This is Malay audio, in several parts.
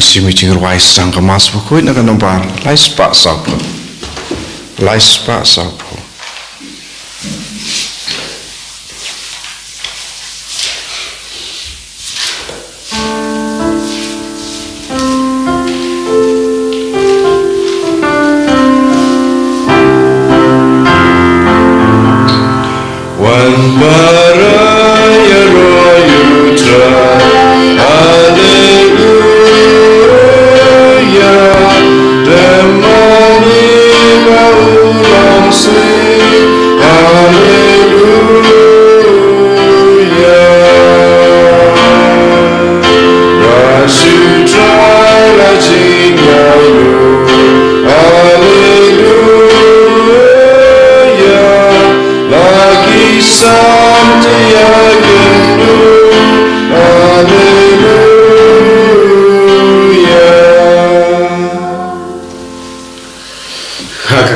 si meeting ruais sang kemas bukuit nak nomor lais pak sapo One baraya royu try, hallelujah. Demani baulang sing, hallelujah. Rasu try la jingayu,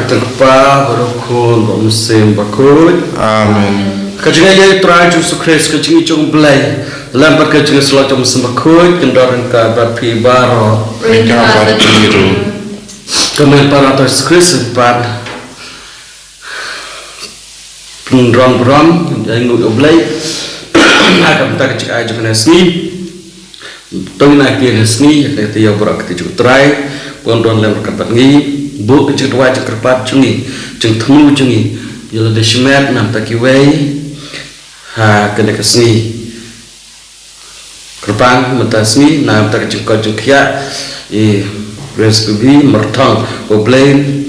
Terpa berukun bermusim bakut. Amen. Kajinga ye trai Yesus Kristus kajingi cung belai. Dalam perkajinga selalu cung musim bakut kendoran ka berpi baro. Mereka berbiru. Kemel para Yesus Kristus pan. Pendron yang ngut belai. Akan tak kajinga aja kena sni. Tong nak dia sni yang dia berak kajinga trai. Pendron lem kapat ngi. Bu kecil tua cekar pat cungi, ceng temu cungi, jala desmet nam taki wei, ha kena kesni, kerpan mentasni nam tak cengkau cengkia, reskubi mertang, oblain,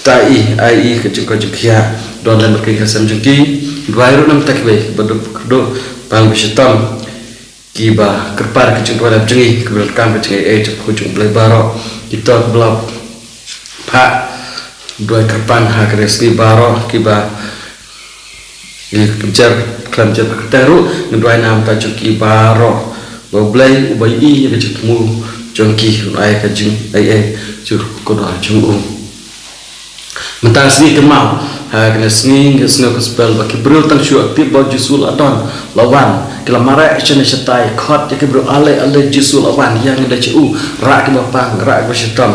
tai ai kecengkau cengkia, don dan berkaitan sama cengki, dua hari nam taki wei, berdo pang bersetam, kiba kerpan kecil tua nam cungi, kebetulan kami cungi cek kucing belai barok, kita belak Pak dua kerpan ha kresni baro kiba kejar kelamjar keteru dua nam ta cuki baro boblai ubai i ke cetemu jongki ai ka jing ai cur kono jungu mentang sini kemau ha kresni ngesno kesbel baki bro tang syu aktif ba jisul adon lawan kila mara chene setai khot ke bro ale jisul lawan yang ada cu ra ke bapang ra ke setam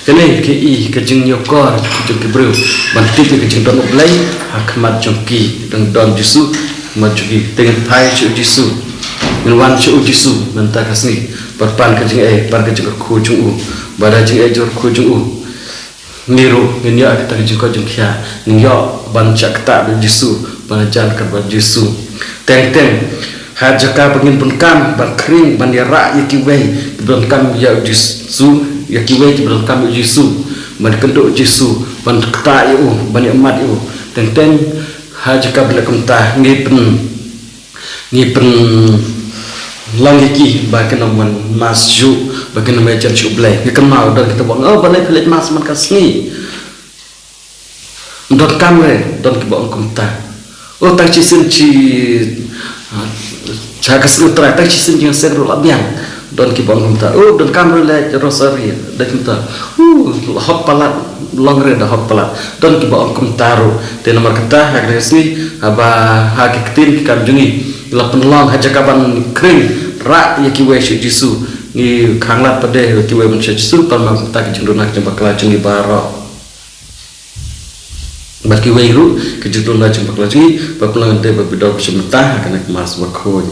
kene ke i ke jing nyokor jung ke bro banti ke jing don oblai hakmat jongki deng don jisu majuki dengan pai cu jisu minwan cu jisu menta kasni perpan ke jing par ke jing ku jung u bada jing jor ku jung u niru nya kita ke jing ko jung kya nyo ban chak ta jisu ban jan ka ban jisu teng hajaka pengin pun kam ban kring ban ya ra yaki wei ban kam ya jisu yaki wei belum kami Yesus, ban kenduk Yesus, ban kata iu, ban emat iu, teng haji kabel kumta ngipen langiki, bahkan man masju, bahkan nama jar cublai, kita mau dan kita buang, oh balai pelit mas man kasni, don kamre, don kebawang kumta, oh tak cisin ci, jaga seru terai, tak cisin yang seru labian. Don kibang kumta, don kamera le rosari, dah kumta, hot palat, longre dah hot palat, don kibang kumtaru, te nomor kata hak resmi, aba hak ketin kikam jungi, lapan long haja kaban kering, rak ya kiwe syu jisu, ni kanglat pada kiwe mencet jisu, palma kumta kejundunak jempa kela jungi baro, baki weiru kejundunak jempa kela jungi, bapulang ante babidor bersementah akan kemas bakhoy.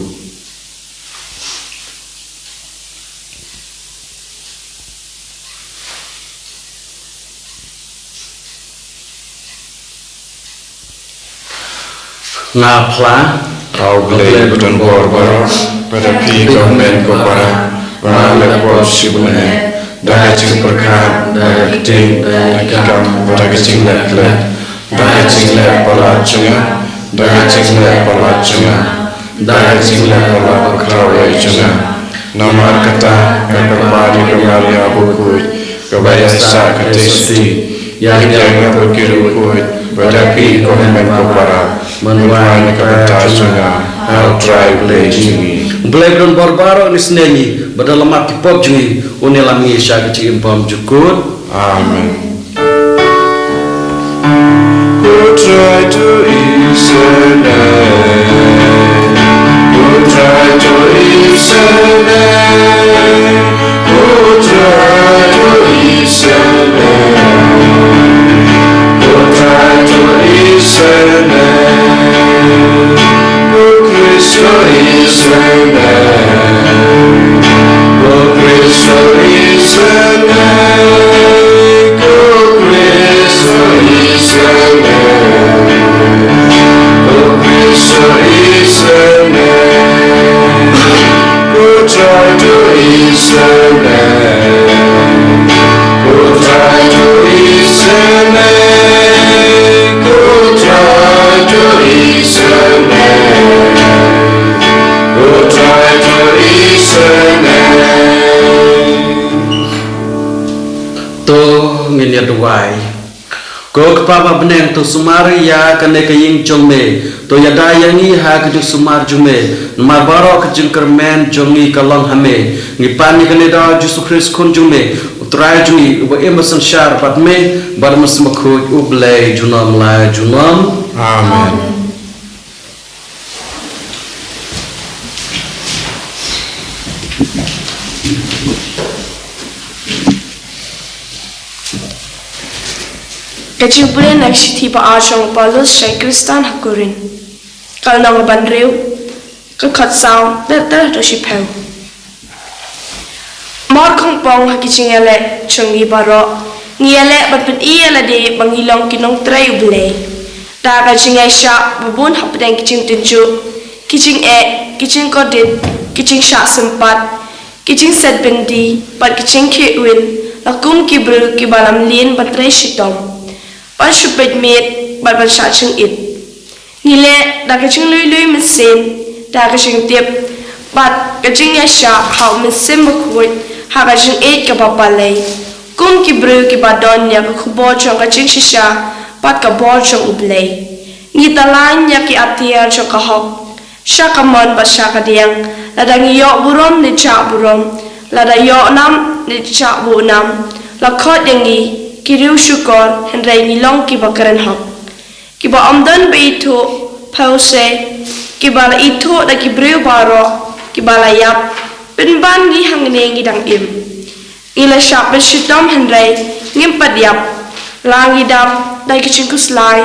Ngapla Kau boleh beton borbor pada pi government ko para wala ko sibune dah cing perkan dah ting dah kam dah cing lek dah cing lek pala cunga dah cing lek pala cunga dah cing lek pala krawe cunga nomor kata kerbadi kemalia buku kebayasa ketesti yang berkiru kuit pada pi government ko para menuai kebertasunya hal drive lagi. Belai don barbaro ni seneni badal lemak kipok jungi unelami sya kecil impam jukut. Amen. Go try to ease go try to ease Cristo Israel, oh Cristo Israel, oh Cristo Israel, oh Cristo Israel, oh try to Israel, oh try to Israel, oh try to Israel, oh try to Israel. To ngin duai ko kpapa benen to sumari ya kane kaying jongme to yada yangi ha ke sumar jume mar baro ke jingkermen jongi kalong hame ni pani kane da Jesus Christ kun jume utrai juni uba emerson shar pat me bar masmakho ublay junam la junam. Amen. Kajubule nakshiti pa ashong Paulus shay Kristan hakurin. Kalnang banriw, kakatsaw, data rashipaw. Mar kong pong hakichingele chungi baro, ngiyele batpun iyele de bangilong kinong tray ublay. Daga chingay siya babun hapdeng kiching tinju, kiching kiching kodit, kiching siya sempat, kiching sedbendi, pat kiching kiwin, lakum kibru kibalam lin batray shitom. Ban shupet met ban sha ching it nile da ka ching lui mesin da ka ching tip bat ka ching ya sha ha mesin bakoi ha ka ching et ka papalai kum ki bru ki badon ya ka khubo chong ka ching shisha pat ka bol chong ublai ni talan ya ki atia chong ka hok sha ka mon ba sha ka diang la da ngi yo burom ni cha burom la da yo nam ni cha bu nam la khot yangi Kiriu syukur hendrai ngilong kiba keren hok. Kiba amdan be itu pause kiba la itu da kibriu baro kiba la yap penban gi hangne ngidang im. Ila syap bersitom hendrai ngimpat yap langi dam da kicingkus lai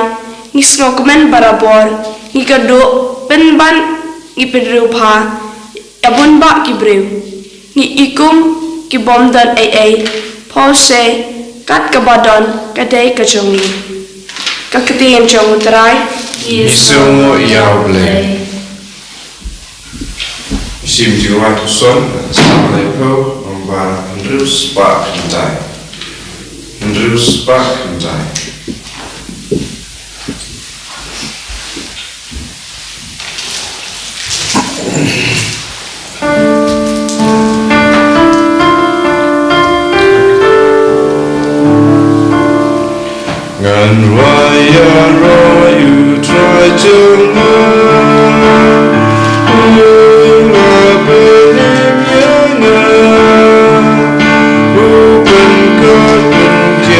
ngisno komen barabor ngikado penban ngipedriu pha abun ba kibriu ngi ikum kibomdan ai pause kat kabadon kadai kajongi kakatiem jong utrai Isungo iauble. Sim jiwa tuson lepo omba Andrews Park kentai. Andrews Park kentai. And why are you try to know? You are believing open God and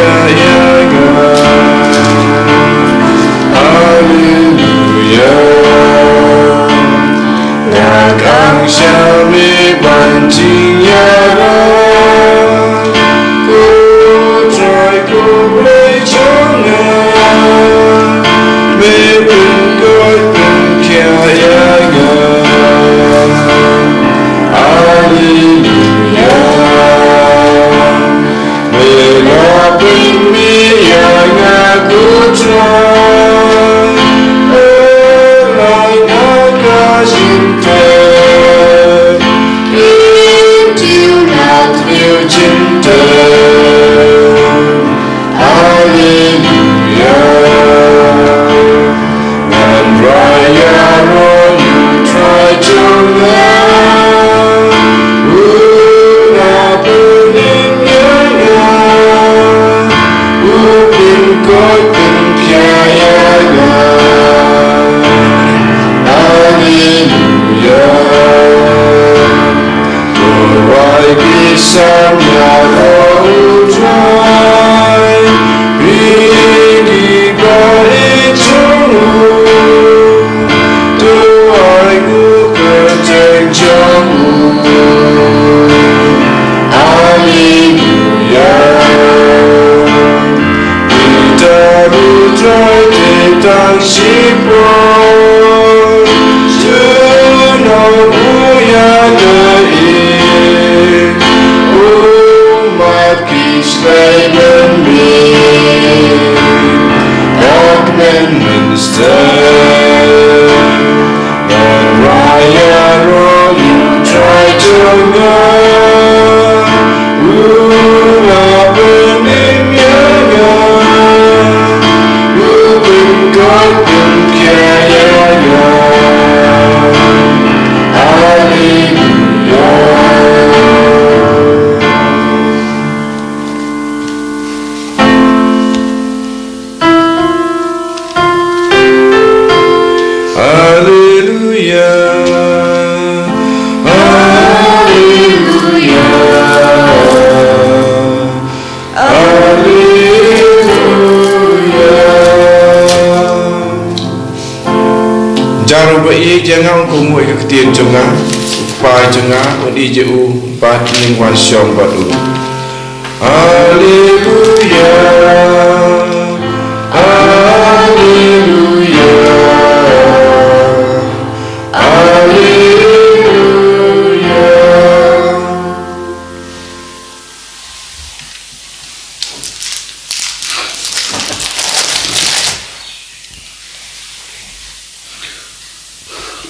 Hallelujah. Nakang shami banting yara. Try to break She brought to understand. But Raya, you try to learn. Ooh, opening your eyes. Ooh, when God can care, Jangan baik jangan kumui ke ketian jengah, pai jengah undi jeu pat ning wan syong batu. Haleluya, haleluya, haleluya.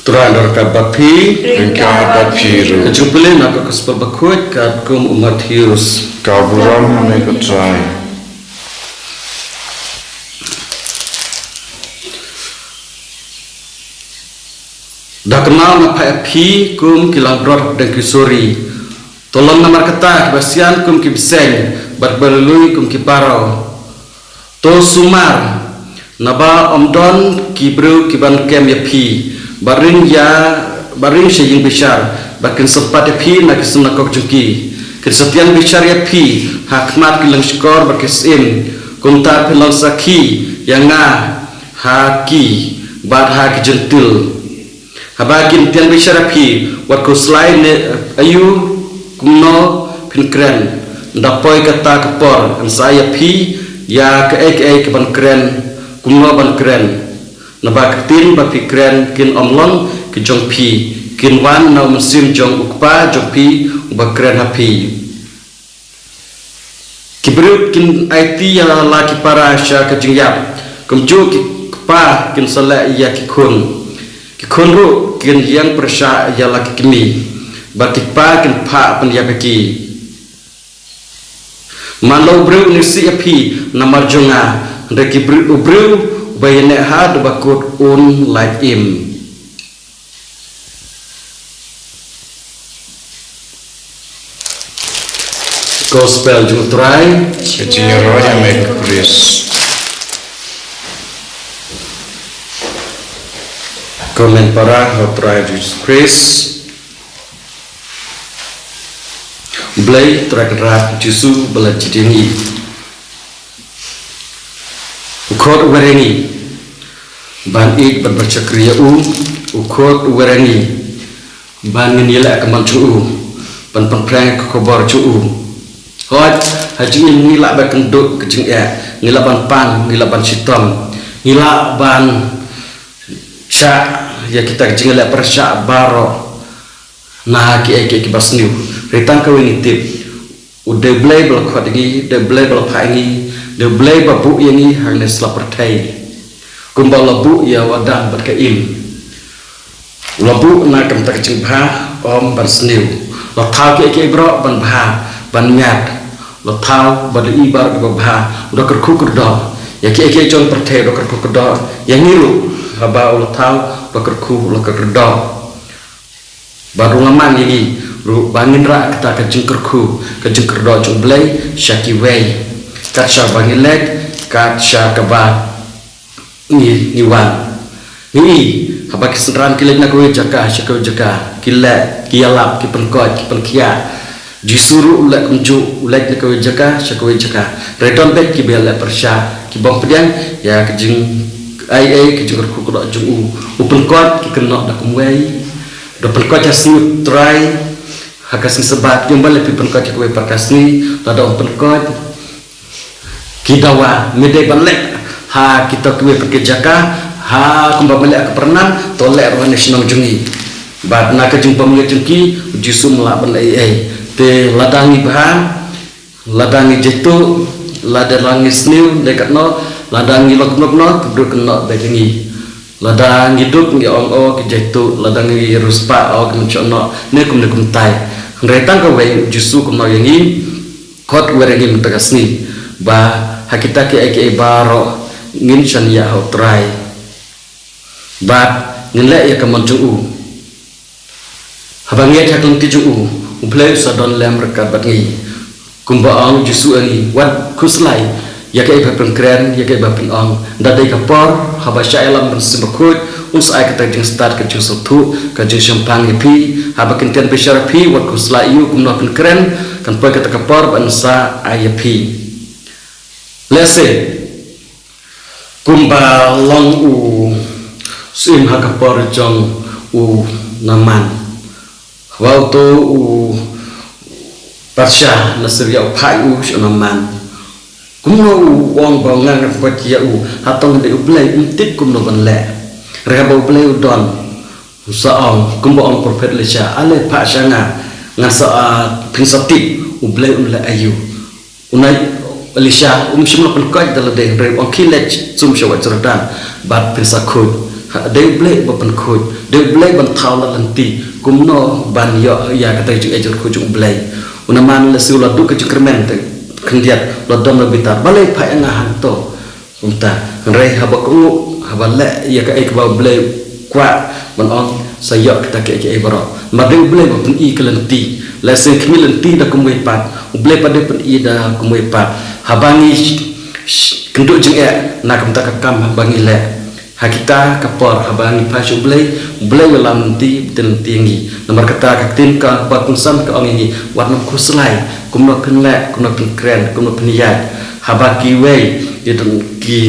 Turan dorka bapi Ringkapat piru, kejupilin aku kesepel bakut kat kum umat hirus kaburam hame kutrai. dah kenal ngapai api kum kilang brot dan kisori tolong namar kata kebasian kum kibseng berbalului kum kiparau to sumar naba omdon kibru kiban kem yapi baring seying besar bakin sempat yapi nak senakok jengki kesetian besar yapi hakmat kilang skor bakisim kuntar pilang saki yang haki bad haki jentil habakin tian besar yapi wat ko selain ayu kumno pinkren ndapoi kata kepor saya pi ya ke ban kren kumno ban kren nabak tin ba pikren kin omlong ke jong pi kin wan na musim jong ukpa jong pi ba kren hapi kibrut kin IT ya la ki para sha ke jingyap kumju ki pa kin sala ya ki khun ru kin yang persha ya la ki kimi ba ki pa kin pha pan ya ki malau breu nisi api namar jonga ndeki breu bayane had bakut un like him gospel jutrai Kecinya roh yang make Chris. komen para hotrai Chris Blay terakhir Jesu bela cidingi ukot wereni ban ik berbaca kriya ukot wereni ban nilai keman cu ban pengprang kobar cu hot haji nilai bakenduk kejeng nilai ban pan nilai ban sitom nilai ban syak ya kita kejeng nilai persyak baro nah ki basniu ritang kawin tip udah blay belakot lagi udah blay belapak ini udah blay babu ini hanya selapar thai kumbal labu ya wadah berkaim labu nak kem tak kecing bah om bersniu lo tau ki bro ban bah ban nyat lo tau badu ibar ke bah udah kerku kerdo ya ki jon perthai udah kerku kerdo yang ngiru haba lo tau udah kerku lo kerdo baru lamang ini ru bangin ra kita kejeng kerku kejeng kerdo jong blay syaki wei kat sya bangin leg kat sya keba ni wan ni haba kesenran kileg nak we jaka syaka jaka kilek kialap ki penkot ki penkia jisuru ulek unju ulek nak we jaka syaka we jaka redon bet ki bela persya ki bong pedian ya kejeng ai kejeng kerku kerdo jong u penkot ki kenok dak kumwei do penkot ya smooth try hakas sebat yang balik penkot ya kue perkasni tada penkot kidawa mede balik ha kita kue perkejaka ha kumba balik ke pernam tolek roh nasional jungi bad na ke jumpa mulia jengki jusum la ban ai te ladangi bahan ladangi jetu ladangi sniu dekat no ladang ngilok nok keduk kena begengi ladang hidup ngi ong ke jaitu ladang ngi ruspa kemencono ne kum tai retang ka wei jusu kum yangi kot werengi mentagasni ba hakita ke ai baro ngin chan ya try ba ngile ya kamanju habang ya takung tiju ublai sadon lem rekat batngi kumba ang jusu ani wat kuslai ya ke iba keren ya ke iba ong dadai kapor haba syailam bersimbakut us ai kata jing start ke jing sotu ke jing champang pi haba kenten bishara pi wat kuslai yu kumna keren kan pa kata kapor bansa ai pi lese kumba long sim ha kapor jong naman waktu pasha nasriya pai naman kumno wong bangang fakia hatong de ublai intik kumno banle reba ublai udon saong kumbo ong prophet lecha ale pa shanga ngasa prinsipti ublai ayu unai elisha shimlo pelkai dalade reb ong kilech sum shawat cerdan bat prinsakut de ublai bapan khut de ublai ban thawla lanti kumno ban yo ya kata ju ejur khujung ublai unaman lesula du ke kermen kendiat lodom lebitar balai pai ngahan to unta rei haba ku haba le ya ka ek ba blai kwa ban on sayok kita ke baro madeu blai ba pun i kelenti la sen kemilenti da kumui pat blai pada pun i da kumui pat habangi kenduk jeng nak mta kam habangi le hakita kapor habangi pasu blai welam nanti tinggi nomor kata kaktin ka bakun sam ka ongi warna kuslai kumno penle kumno keren kumno peniat habaki wei itu ki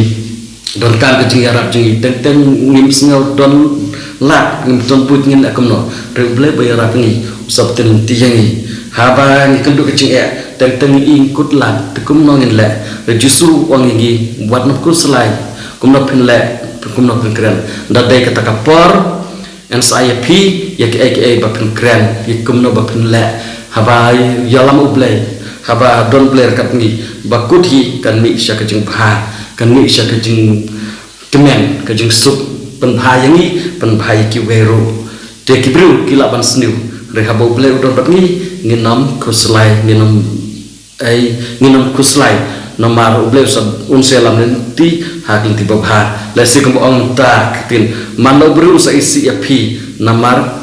don kan ke jing arab jing teng ngim sngau don la ngim ton put ngin akumno reble bayara pengi sabten tiyangi haba ni kenduk ke jing teng ingkut la kumno ngin le rejusu wangi warna kuslai kumno penle kumno keren dadai kata kapor en saya pi ya ke bapen keren kumno bapen le haba yalam ublai haba don blair katni bakuthi kan mi sya kajing pha kan mi sya kajing kemen kajing sup penbhayangi penbhai ki wero te kibru kila ban sniu re haba ublai udon batni nginam kuslai nginam kuslai nomar ublai sab unselam nanti hakin tiba bha la sikum ong ta kitin mano bru sa isi api namar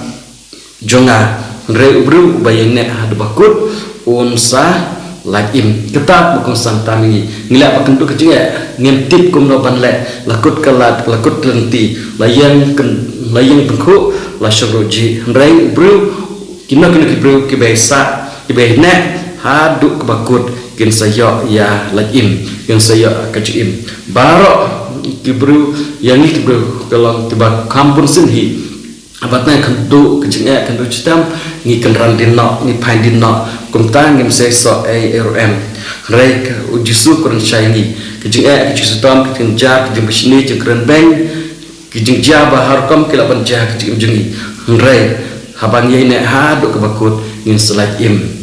jonga re ubru bayane had bakut unsa lagim ketat bukong santami ngila pakentu kecing ngintip kumno banle lakut kalat lakut lenti layang pengku la syroji re ubru kina kibru kibesa kibene haduk bakut kin sayo ya lagim kin sayo kecim baro kibru yang ni kibru kalau tiba kampun sinhi abatnya kentu kecingnya kentu citam ni kenran dinno ni pain dinno kumtang ngim seso ARM rek ujisu kurang shaini kecingnya kecing citam kecing jar kecing besini kecing beng kecing jaba harkom kila banja kecing jengi rek habang ye ne haduk kebakut ngin selaj im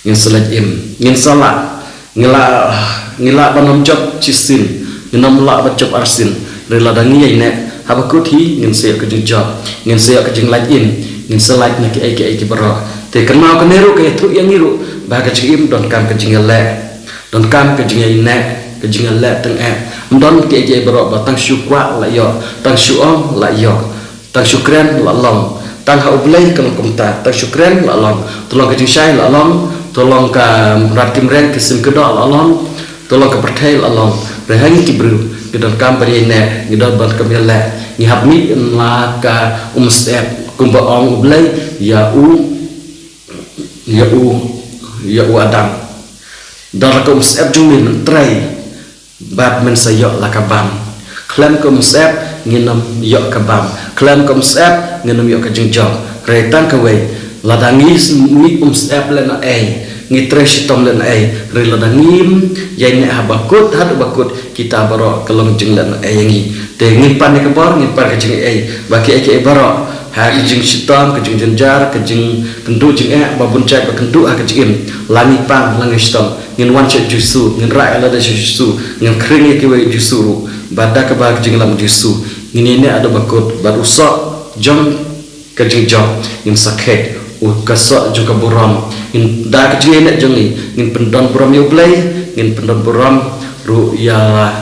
ngin salat ngila banom job cisin nginam la bacop arsin reladang ye ne habakuthi ngin se ke job ngin se ke jing lajin ngin selaj na ke baro te kenal ke neru ke tu yang niru ba ke jing don kam ke jing le don kam ke jing ne ke jing le teng don ke baro ba tang syukwa la yo tang syuong la yo tang syukran la long tang ha ublai kan kumta tang syukran la long tolong ke jing syai la long tolong ka rat kimren ke sim ke do la long tolong ke perthai la long rehangi kibru gedon kampari ne gedon ban kamela ni habmi la ka umsep kumba ong ublai ya adam dar ka umsep jumin mentrai bab men sayo la ka bam klan ka umsep nginam yo ka bam klan ka umsep nginam yo ka jingjong retan ka we ladangi mi umsep lena ngi tresh tom len re ladangim yaine habakut hadu bakut kita baro kelong jing len yangi te ngi pan ke bor ngi par ke jing baki baro ha jing sitom ke jing jenjar ke jing kendu jing babun cek ke kendu ha ke jing langi pan langi sitom ngin wan che jusu ngin ra ala da jusu ngin kring ke we jusu bada ka ba jing lam jusu ngin ne ada bakut baru so jong ka jing jong ngin sakhet u ka so ju ka buram ngin da ka jing ne jong ngin pendon buram yo play ngin pendon buram ru ya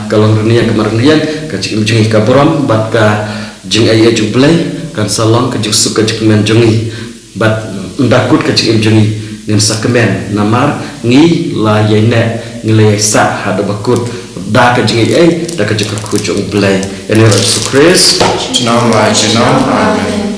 kalong dunia kemarin ka jing ka buram bat ka jing ai ju play kan salong ka jusu ka jing men jong bat ndakut ka jing jong ngin sakmen namar ngi la yene ngi le sa hada bakut da ka jingi ai da ka jikar ku jong blai ene Yesus Christ Nama Jinam, Amen.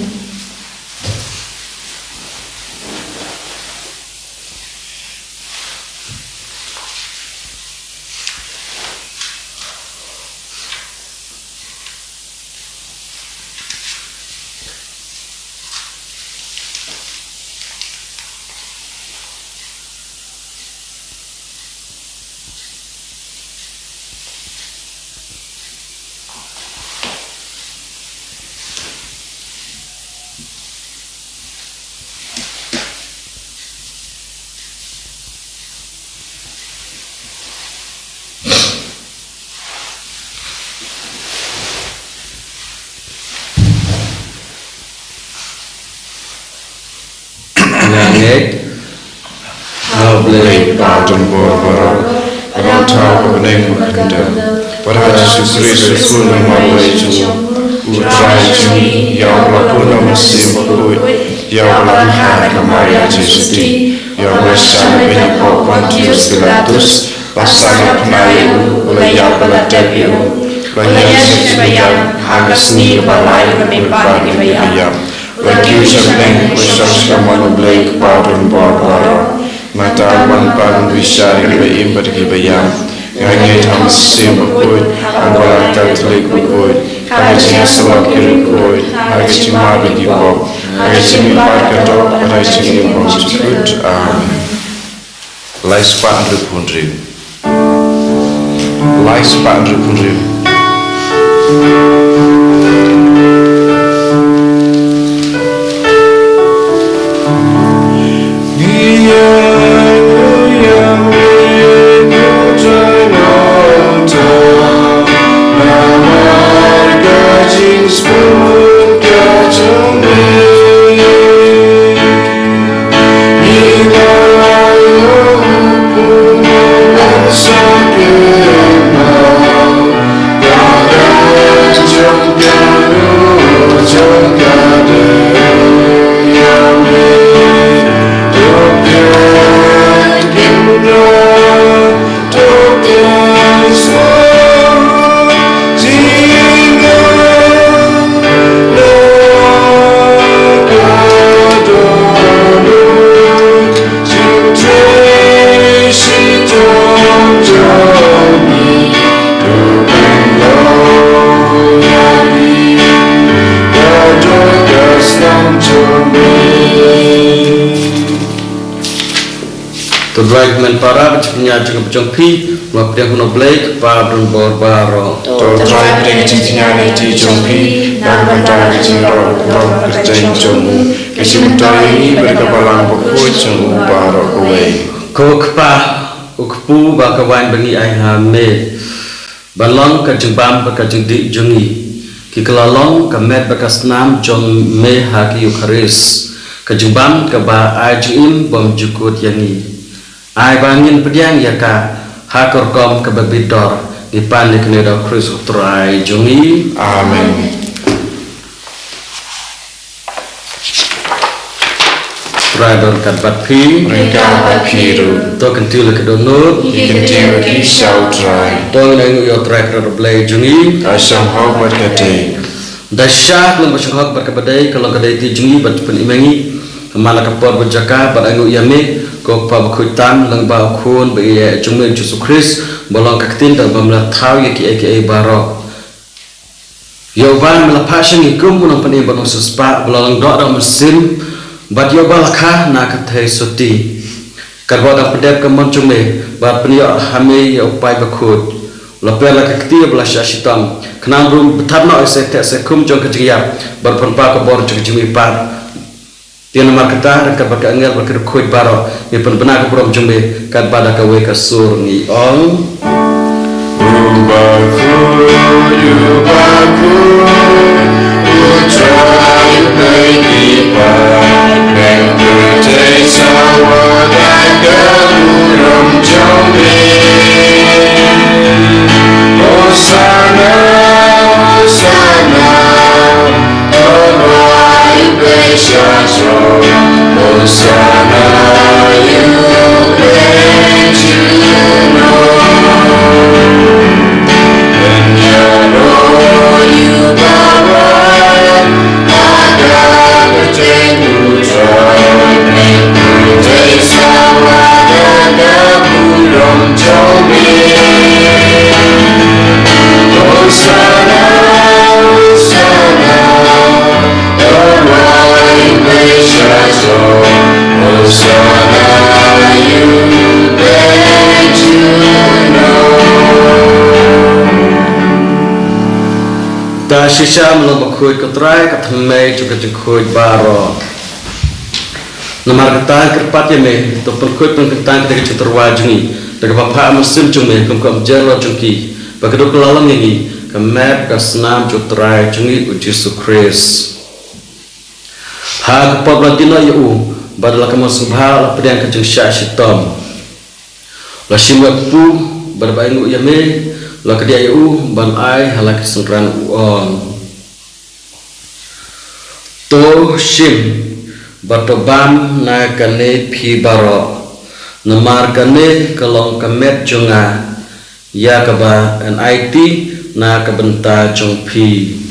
ngek Blai Pardon Barbara, Around Tower of Name of Condemn, but I just grace of full of my way to who try to Yabla Punam Simple, Yabla Hakamaya Jesti, Yabla Shana Benipo Pontius Pilatus, Basana Panayu, Yabla Debium, Bayam, Hagasni, Balai, Bayam, like you shall name, we shall come on Blake Pardon Barbara. Matawan pang wisyari ba imbat kibayam ngangit ang sim bakod ang walang Catholic bakod ang sinasawag kirikod ang simabag ipo ang simipag kato ang simipag sikod Lais pa ang rupundrim Lais pa ang rupundrim Tudrag men para punya juga pecong pi waktu yang kuno Blake Pardon Barbara to try bring tinyani ti jompi dan mentar jiro rom kerjain jomu kesimtai berkebalang pokok jomu baro kowe ko kpa ukpu ba kawan bani ai ha me balong ka jembam ba ka jengdi jungi ki kelalong ka met ba kasnam jong me ha ki Eucharis ka jembam ka ba ajim bom jukut yani ai bangin pediang ya ka hakor kom ke babidor di panik nedo Kristus utrai jungi amen rador kat batpi mereka bapiru to kentil ke donut ikan tiwa ki sautrai to nang yo trai kro blai jungi asam hau berkate dasyak lung basyak berkabadai kalau kadai ti jungi bat pen imangi kemala kapor berjaka barangu yame ko pa khutam lang ba khun be jungme Yesus Christ bolong kaktin dan bamla thau ye ki baro yo ban mala passion ikum bunang pani banong suspa bolong do da mesin bat yo balakha na kathai soti karbo da pedep ka mon jungme ba pani hame yo pai ba khut la pela kakti bla shashitam khnam rum tharna ase te se kum jong ka jiya bar pon pa ka bor jung jimi par Tiang nama kata dekat baka angel baka khoi baro ni pen benar ke prom jumbe kat bada ka we ka sur ni ong Ubaku Utrai Begipa Mengkutai sawah dan gemuram jombe Hosana, Hosana Tolai Besyasro Hosana ta shisha mlo bakhoi kotrai ka thamai chuka chukhoi baro namar kata kerpat ya me to perkhoi pengkentang kita chuterwa jungi daga bapha musim jume kum jelo jungki bagado kelalang ini ka map ka snam chutrai jungi Yesus Kristus ha kapabla dina yu badala kama subha pedang ka jungsha shitom la shimwa pu barbaingu ya me la kedia yu ban ai halak sengran on to shim batobam na kane phi baro namar kane kalong kamet junga ya kaba an it na kabenta jong phi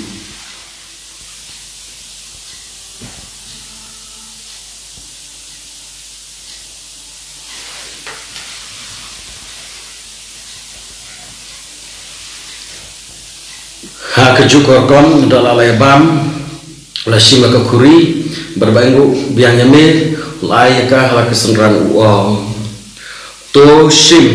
ha kejuk kon dalalai bam la shima ka kuri berbaingu biangnya me lai ka hala kesenran uang to shim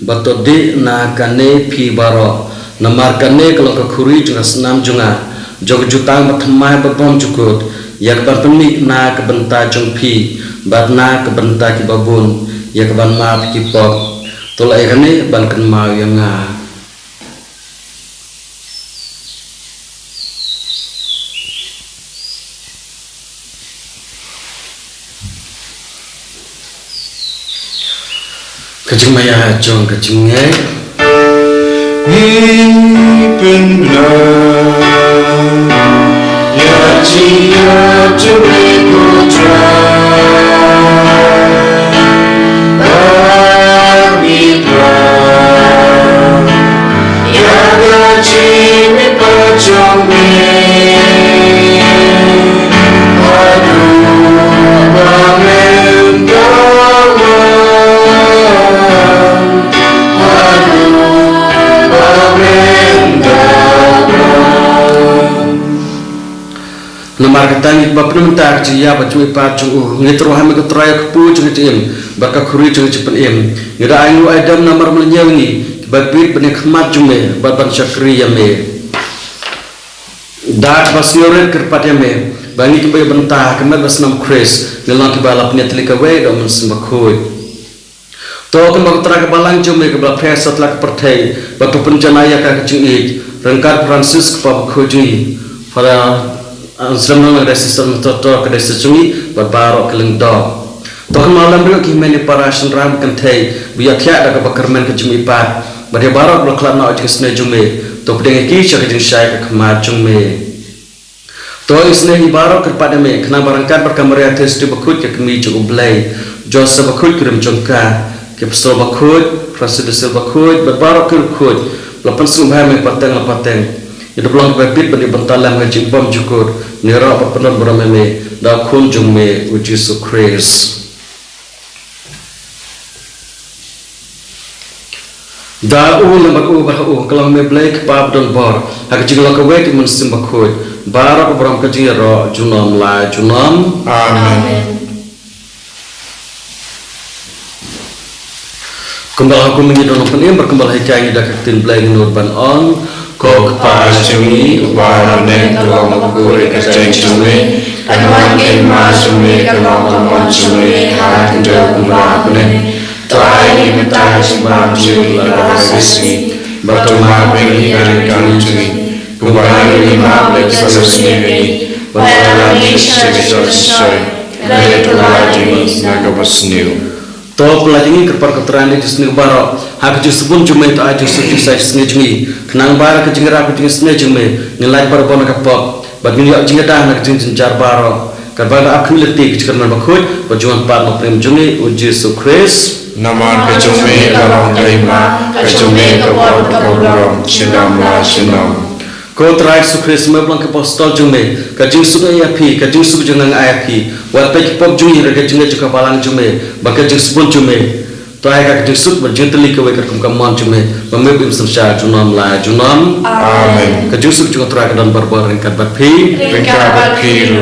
batode na kane phi baro namar kane kalau ka kuri junga senam junga jog jutang batmai babom jukut yak ban pemik na kebenta jong phi bat na kebenta ki babun yak ban ma ki pok to lai kane ban kan mau yang nga kecing maya jong kecing ngai Ipen benar Ya cia curi putra Bagi pra Ya gaji mi pacong mi Aduh Bamen namar katang ba pnumtar ji ya ba chui pa chu ngitro ha me ko trai ko pu chu tim ba ka khuri chu chu pen em ngira ai lu adam namar mlenyang ni ba pit ben khmat chu me ba ban chakri ya me dat ba siore kerpat ya me ba ngi ba benta kemat bas nam Chris ngelang ki ba la pnya tlika we do mun sma khoi to kan ba tra ka balang chu me ka ba phes satla ka perthai ba to pencana ya ka chu i rangkar Francis pa khoi chu pada Selama ada sistem toto kedai secungi berbaro keleng do. Tokan malam beliau kimeni para senram kentai biar tiada dapat kermen kecumi pat. Bagi baro berkelap nak jenis jume. To pedang kisah kejeng syai kemar jume. To isne baro kepada me kena barangkat berkamera tes di bakut ke kemi cukup belai. Jasa bakut kirim jongka. Kepsol bakut, prasidasi bakut, berbaro kirkut. Lapan sumber me pateng lapateng. Itu pulang bebit bani bentalam ngaji bom jukur nira pepenon berameme da kunjung me Yesus Kristus da lembar bah kalau me black pap don bar hak jingla ka wet mun simba khoi bara beram ka jingro junom la junom Amen. kembali aku mengidon penim berkembali hikayat dak tin black nur ban on Kok pas cumi ubah neng tuang kuri keceng cumi Kanuan kema sumi kalong kamon sumi hatin do kumapne. Tuai ni mentai simbang juli lakabisi. Batuma bengi karikan juli. Kumbang lima blek pasasni. Batala ni shari. Lele tulai juli nakabasniu. To pelajari kerpar keterangan di sini baro, hak jusbun cuma itu aja susah sini jungi, kenang bara kejengera kejengera sini cuma, nilai perbon kapok, bagi niat jengera nak jenjar baro, kerana aku letih kerana bakut, berjuang part prem jungi uji sukres. Naman kejumi kalong kaima, kejumi kapor kapurong, sinam. Kau terakhir sukres mebelang kepostol jume, kajing suka api, kajing suka jangan api, wapai kepop jungi kajing juga palang jume, bagi kajing sepun jume, terakhir kajing suka berjenteli kau kerkum kaman jume, memebim semsya junam la junam, Amen. kajing suka juga terakhir dan berbar ringkat berpi,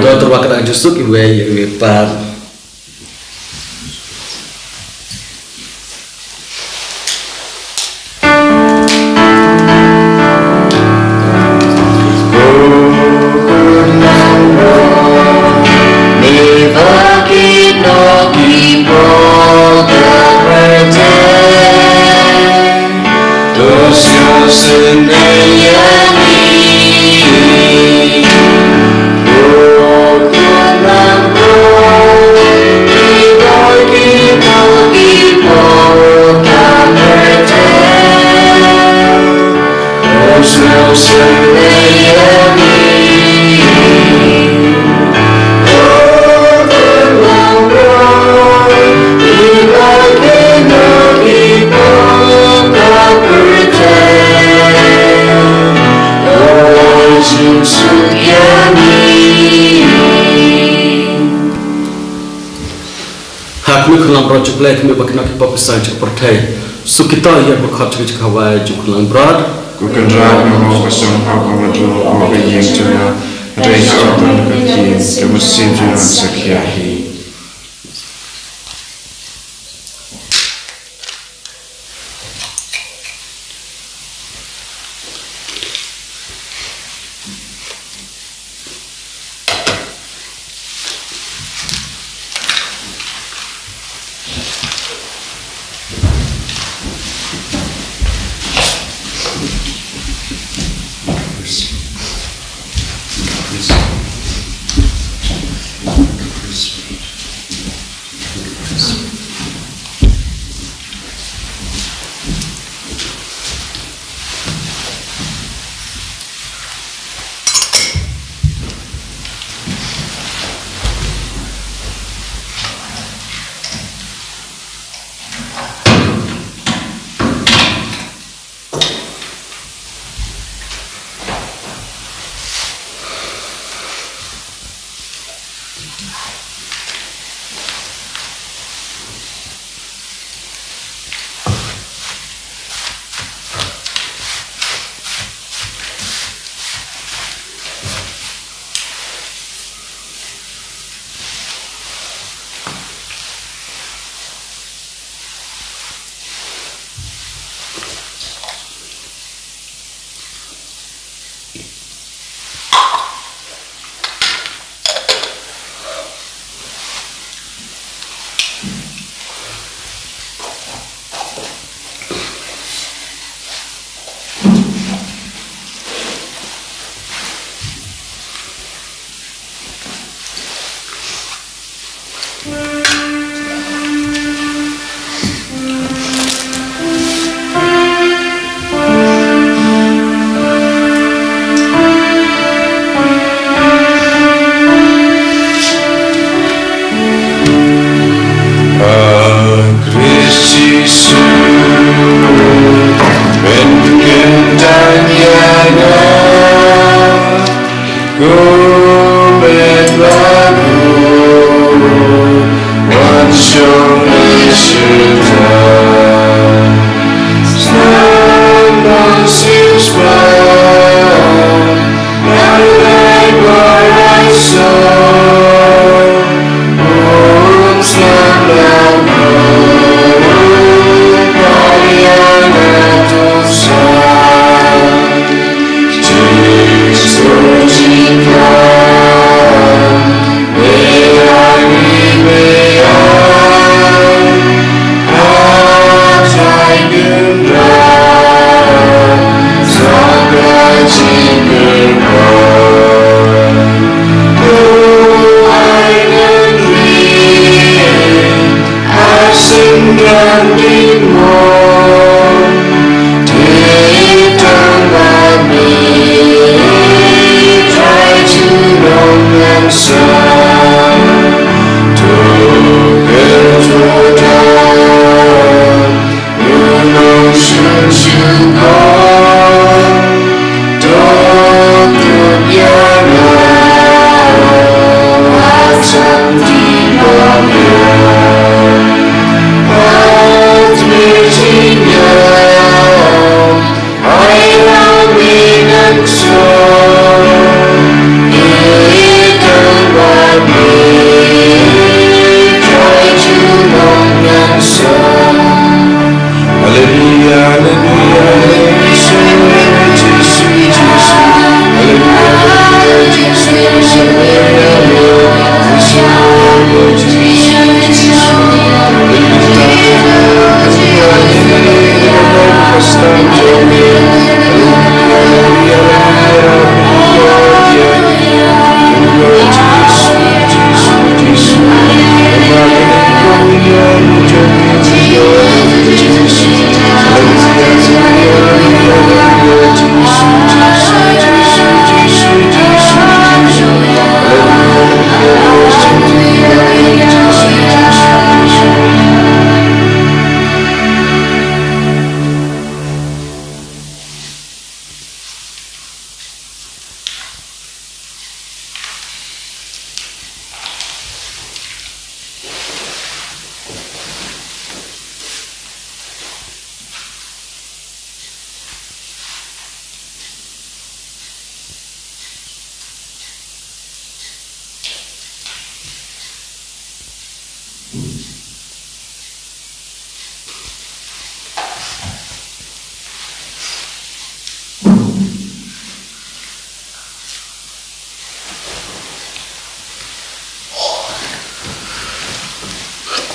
tuan terbakat kajing suka iwe par. Project lain kami bagi nak kita pesan cakap pertai. Sukita yang berkat cakap kawai jukulang berat. Kukendra memang pasang apa madu apa yang cina. Reis orang kaki kemudian jangan sekiahi. Chris.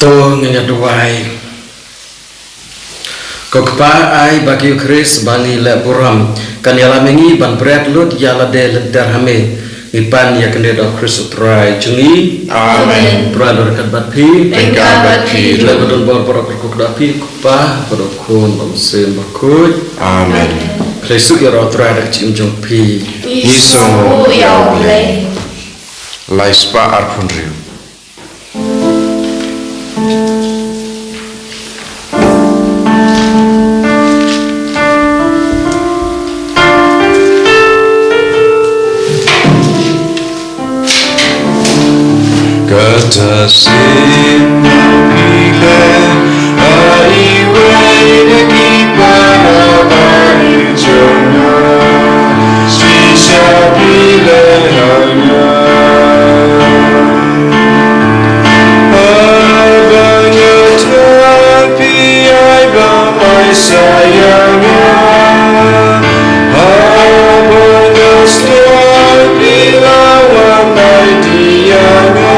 To ngenyaduai kokpa ai bagi Chris bani le buram kan yala mengi ban bread lut yala de ledar hame ipan ya kende do Chris utrai jungi Amen. brother kat bat pi Tinggal bagi le bodol bor bor kok da pi kokpa bodo kun bam sem bakut Amen. Krisuk ya ro trai dak chim jong pi Nisung yau blei. Laispa arpunriu. Katasin pile aiway de para barijona shisha pile hanya abanya tapi ai bamai sayangnya abanya star pila wanai dianya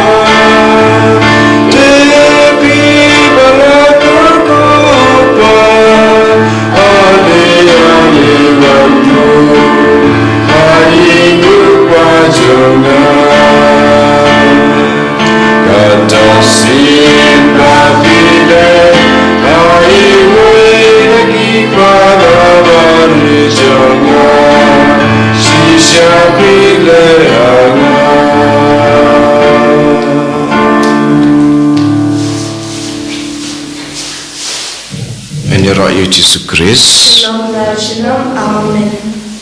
Yesus Kristus. Shalom, shalom, amen.